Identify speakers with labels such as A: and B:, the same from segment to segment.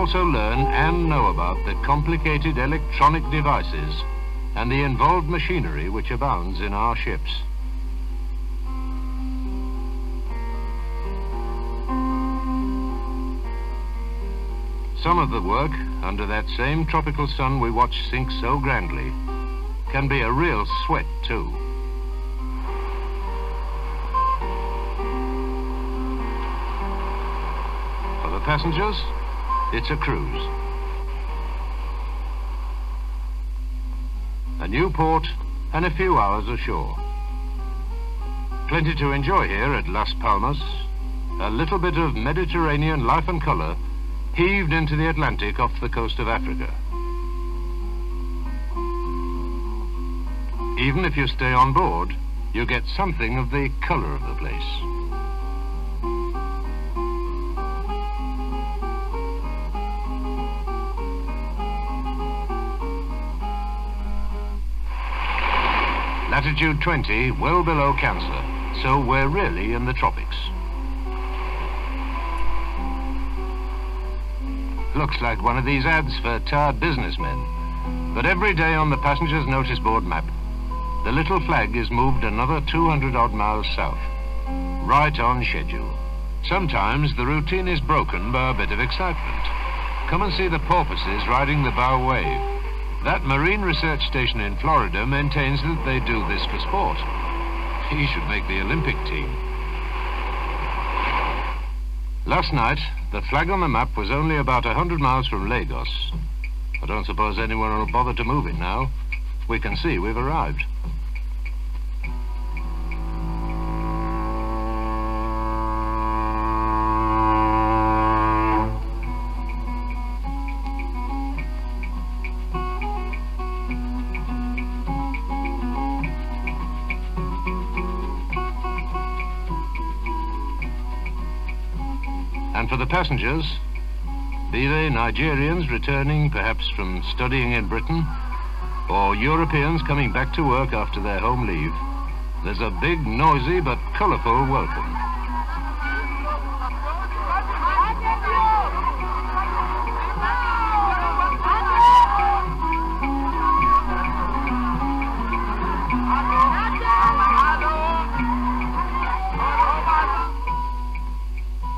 A: also learn and know about the complicated electronic devices and the involved machinery which abounds in our ships. Some of the work, under that same tropical sun we watch sink so grandly, can be a real sweat too. For the passengers, it's a cruise. A new port and a few hours ashore. Plenty to enjoy here at Las Palmas. A little bit of Mediterranean life and colour heaved into the Atlantic off the coast of Africa. Even if you stay on board, you get something of the colour of the place. Latitude 20, well below Cancer, so we're really in the tropics. Looks like one of these ads for tired businessmen. But every day on the passenger's notice board map, the little flag is moved another 200-odd miles south, right on schedule. Sometimes the routine is broken by a bit of excitement. Come and see the porpoises riding the bow wave. That marine research station in Florida maintains that they do this for sport. He should make the Olympic team. Last night, the flag on the map was only about 100 miles from Lagos. I don't suppose anyone will bother to move it now. We can see we've arrived. And for the passengers, be they Nigerians returning perhaps from studying in Britain, or Europeans coming back to work after their home leave, there's a big, noisy but colourful welcome.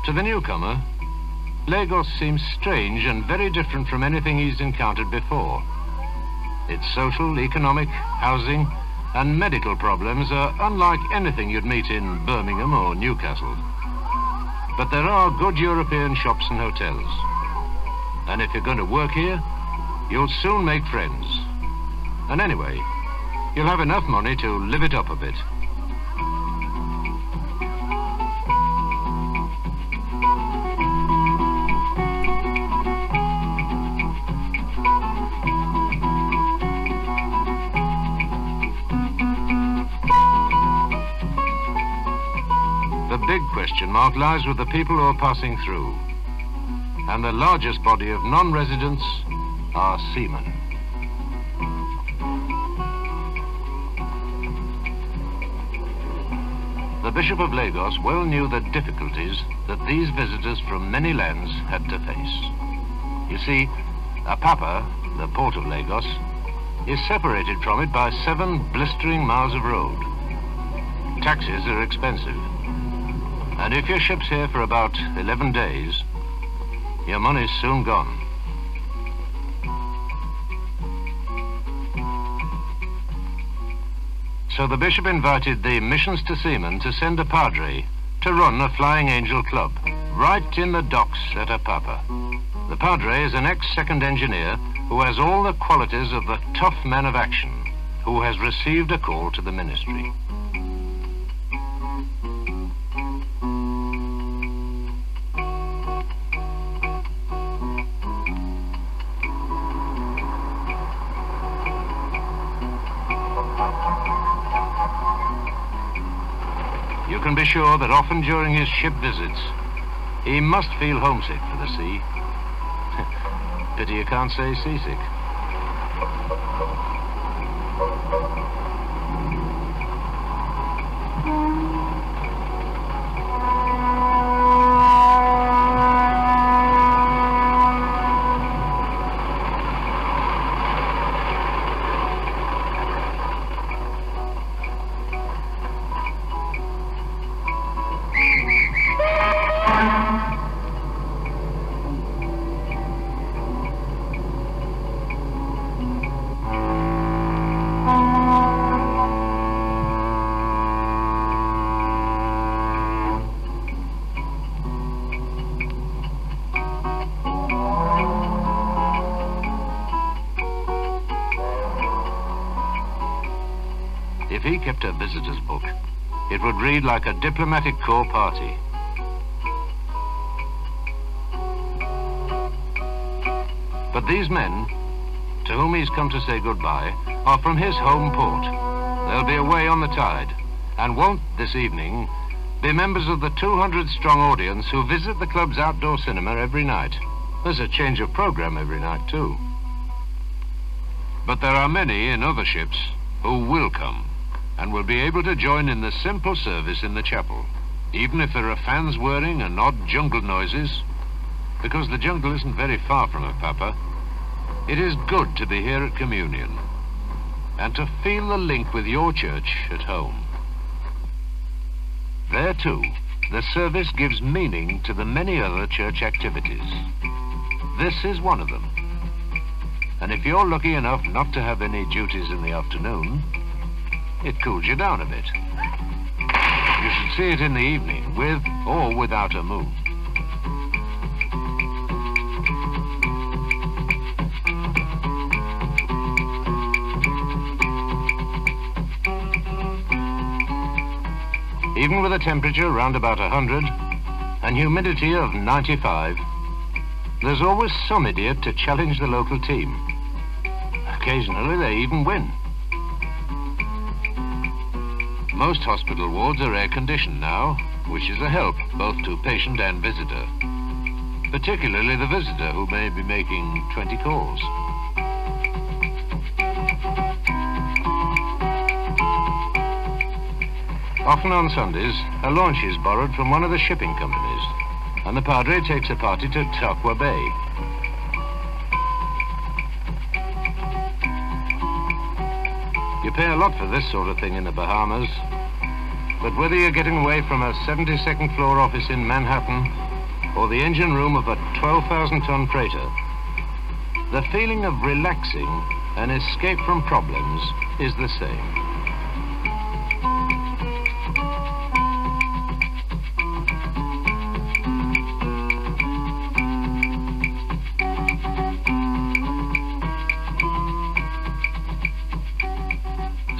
A: To the newcomer, Lagos seems strange and very different from anything he's encountered before. Its social, economic, housing and medical problems are unlike anything you'd meet in Birmingham or Newcastle. But there are good European shops and hotels. And if you're going to work here, you'll soon make friends. And anyway, you'll have enough money to live it up a bit. The big question mark lies with the people who are passing through. And the largest body of non-residents are seamen. The Bishop of Lagos well knew the difficulties that these visitors from many lands had to face. You see, Apapa, the port of Lagos, is separated from it by 7 blistering miles of road. Taxis are expensive. And if your ship's here for about 11 days, your money's soon gone. So the bishop invited the Missions to Seamen to send a padre to run a Flying Angel club right in the docks at Apapa. The padre is an ex-second engineer who has all the qualities of the tough man of action who has received a call to the ministry. You can be sure that often during his ship visits, he must feel homesick for the sea. Pity you can't say seasick. he kept a visitor's book, it would read like a diplomatic corps party. But these men, to whom he's come to say goodbye, are from his home port. They'll be away on the tide, and won't, this evening, be members of the 200-strong audience who visit the club's outdoor cinema every night. There's a change of program every night, too. But there are many in other ships who will come, and will be able to join in the simple service in the chapel, even if there are fans whirring and odd jungle noises, because the jungle isn't very far from it, Papa. It is good to be here at communion, and to feel the link with your church at home. There, too, the service gives meaning to the many other church activities. This is one of them. And if you're lucky enough not to have any duties in the afternoon, it cools you down a bit. You should see it in the evening, with or without a moon. Even with a temperature around about 100 and humidity of 95, there's always some idiot to challenge the local team. Occasionally they even win. Most hospital wards are air-conditioned now, which is a help both to patient and visitor, particularly the visitor who may be making 20 calls. Often on Sundays, a launch is borrowed from one of the shipping companies, and the Padre takes a party to Taqwa Bay. You pay a lot for this sort of thing in the Bahamas, but whether you're getting away from a 72nd floor office in Manhattan or the engine room of a 12,000-ton freighter, the feeling of relaxing and escape from problems is the same.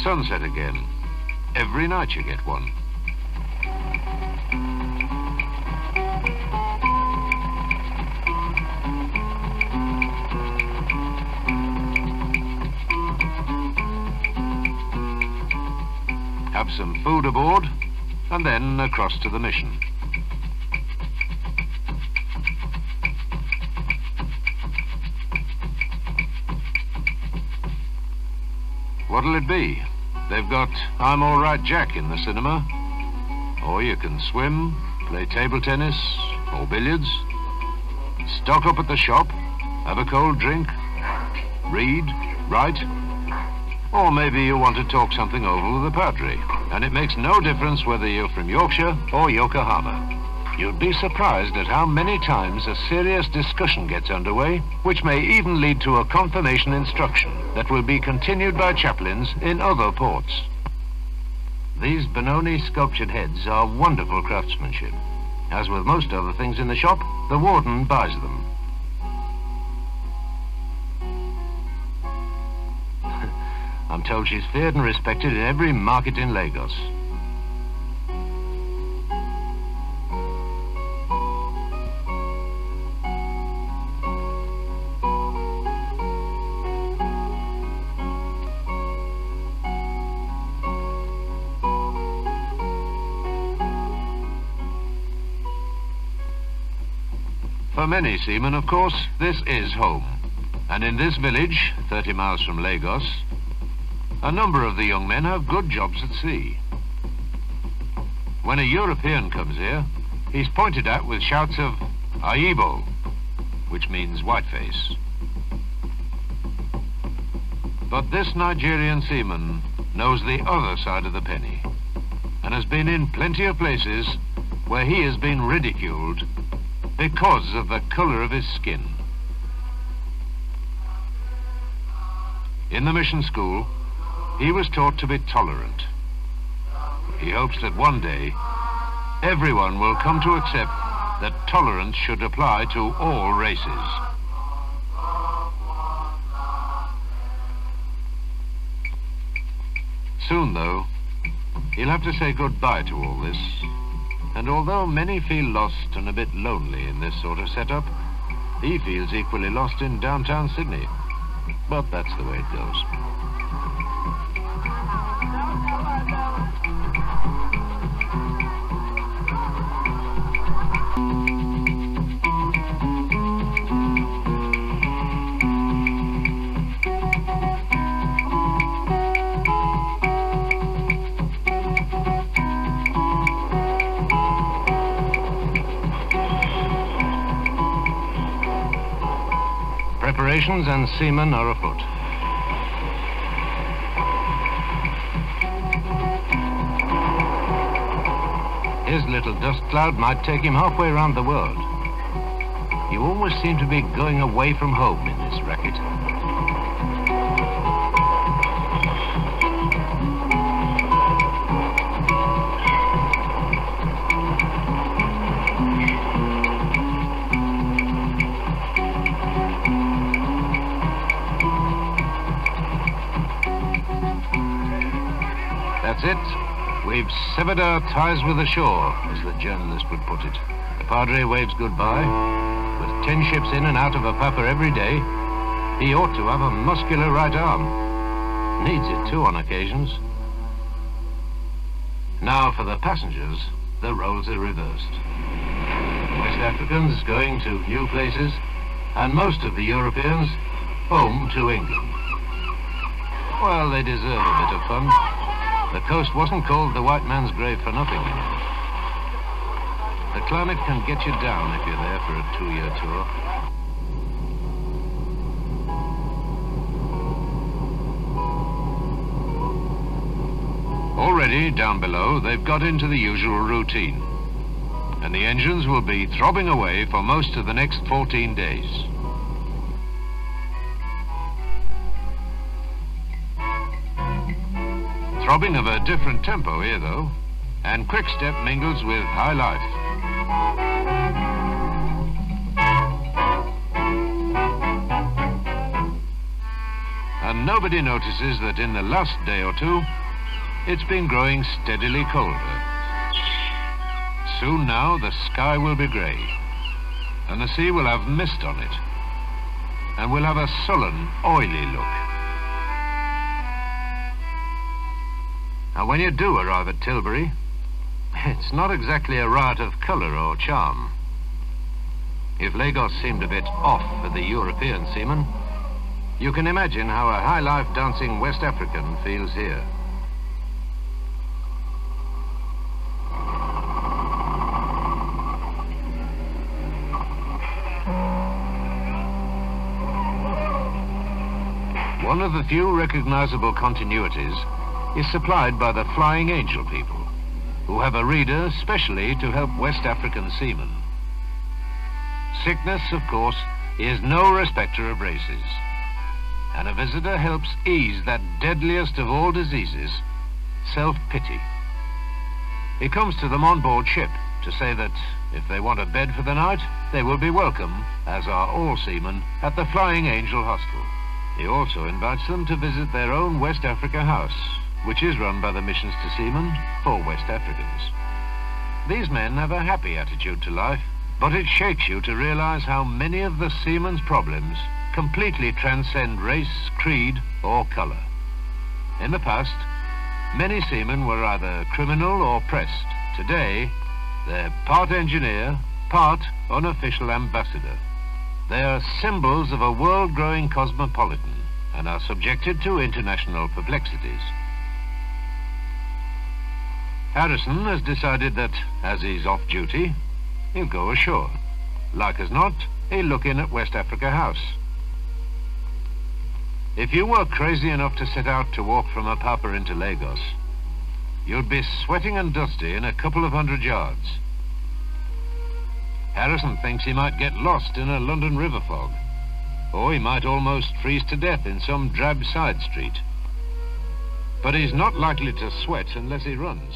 A: Sunset again. Every night you get one. Have some food aboard, and then across to the mission. What'll it be? They've got I'm All Right Jack in the cinema. Or you can swim, play table tennis, or billiards, stock up at the shop, have a cold drink, read, write, or maybe you want to talk something over with the Padre, and it makes no difference whether you're from Yorkshire or Yokohama. You'd be surprised at how many times a serious discussion gets underway, which may even lead to a confirmation instruction that will be continued by chaplains in other ports. These Benoni sculptured heads are wonderful craftsmanship. As with most other things in the shop, the warden buys them. I'm told she's feared and respected in every market in Lagos. For many seamen, of course, this is home. And in this village, 30 miles from Lagos, a number of the young men have good jobs at sea. When a European comes here, he's pointed at with shouts of Aibo, which means whiteface. But this Nigerian seaman knows the other side of the penny, and has been in plenty of places where he has been ridiculed because of the color of his skin. In the mission school, he was taught to be tolerant. He hopes that one day, everyone will come to accept that tolerance should apply to all races. Soon, though, He'll have to say goodbye to all this. And although many feel lost and a bit lonely in this sort of setup, he feels equally lost in downtown Sydney. But that's the way it goes. Preparations and seamen are afoot. His little dust cloud might take him halfway around the world. You always seem to be going away from home in this racket. That's it. We've severed our ties with the shore, as the journalist would put it. The Padre waves goodbye. With 10 ships in and out of a papa every day, he ought to have a muscular right arm. Needs it too on occasions. Now for the passengers, the roles are reversed. West Africans going to new places, and most of the Europeans home to England. Well, they deserve a bit of fun. The coast wasn't called the white man's grave for nothing. The climate can get you down if you're there for a 2-year tour. Already, down below, they've got into the usual routine. And the engines will be throbbing away for most of the next 14 days. Throbbing of a different tempo here, though, and quick step mingles with high life. And nobody notices that in the last day or two, it's been growing steadily colder. Soon now, the sky will be grey, and the sea will have mist on it, and will have a sullen, oily look. Now, when you do arrive at Tilbury, it's not exactly a riot of colour or charm. If Lagos seemed a bit off for the European seaman, you can imagine how a high-life dancing West African feels here. One of the few recognizable continuities is supplied by the Flying Angel people, who have a reader specially to help West African seamen. Sickness, of course, is no respecter of races, and a visitor helps ease that deadliest of all diseases, self-pity. He comes to them on board ship to say that if they want a bed for the night, they will be welcome, as are all seamen, at the Flying Angel Hostel. He also invites them to visit their own West Africa house, which is run by the Missions to Seamen for West Africans. These men have a happy attitude to life, but it shakes you to realize how many of the seaman's problems completely transcend race, creed, or color. In the past, many seamen were either criminal or pressed. Today, they're part engineer, part unofficial ambassador. They are symbols of a world growing cosmopolitan and are subjected to international perplexities. Harrison has decided that, as he's off duty, he'll go ashore. Like as not, he'll look in at West Africa House. If you were crazy enough to set out to walk from Apapa into Lagos, you'd be sweating and dusty in a couple of 100 yards. Harrison thinks he might get lost in a London river fog, or he might almost freeze to death in some drab side street. But he's not likely to sweat unless he runs.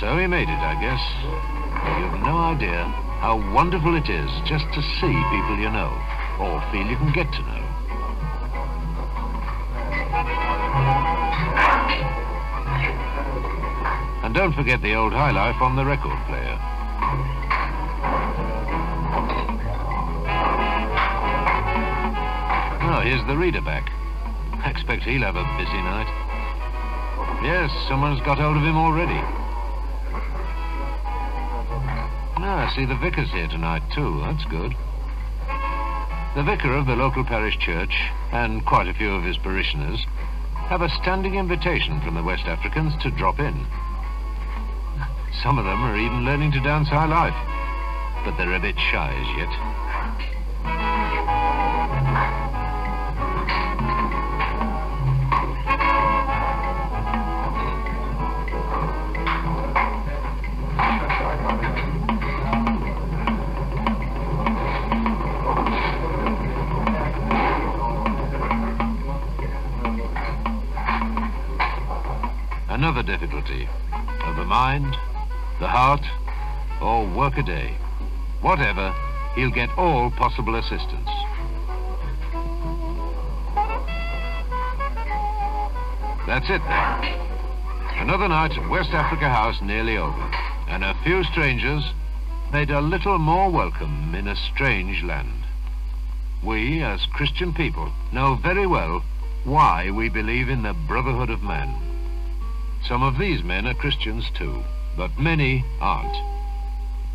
A: So he made it, I guess. You've no idea how wonderful it is just to see people you know, or feel you can get to know. And don't forget the old high life on the record player. Oh, here's the reader back. I expect he'll have a busy night. Yes, someone's got hold of him already. Ah, I see the vicar's here tonight too. That's good. The vicar of the local parish church, and quite a few of his parishioners, have a standing invitation from the West Africans to drop in. Some of them are even learning to dance high life, but they're a bit shy as yet. Another difficulty of the mind, the heart, or work a day. Whatever, he'll get all possible assistance. That's it then. Another night at West Africa House nearly over, and a few strangers made a little more welcome in a strange land. We, as Christian people, know very well why we believe in the brotherhood of man. Some of these men are Christians too, but many aren't.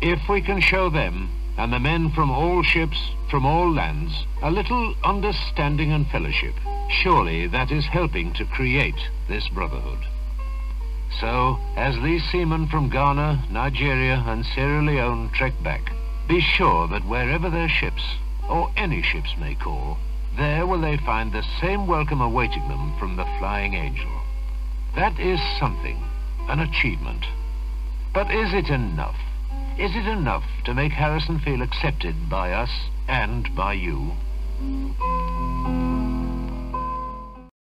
A: If we can show them, and the men from all ships, from all lands, a little understanding and fellowship, surely that is helping to create this brotherhood. So, as these seamen from Ghana, Nigeria and Sierra Leone trek back, be sure that wherever their ships, or any ships may call, there will they find the same welcome awaiting them from the flying angel. That is something, an achievement. But is it enough? Is it enough to make Harrison feel accepted by us and by you?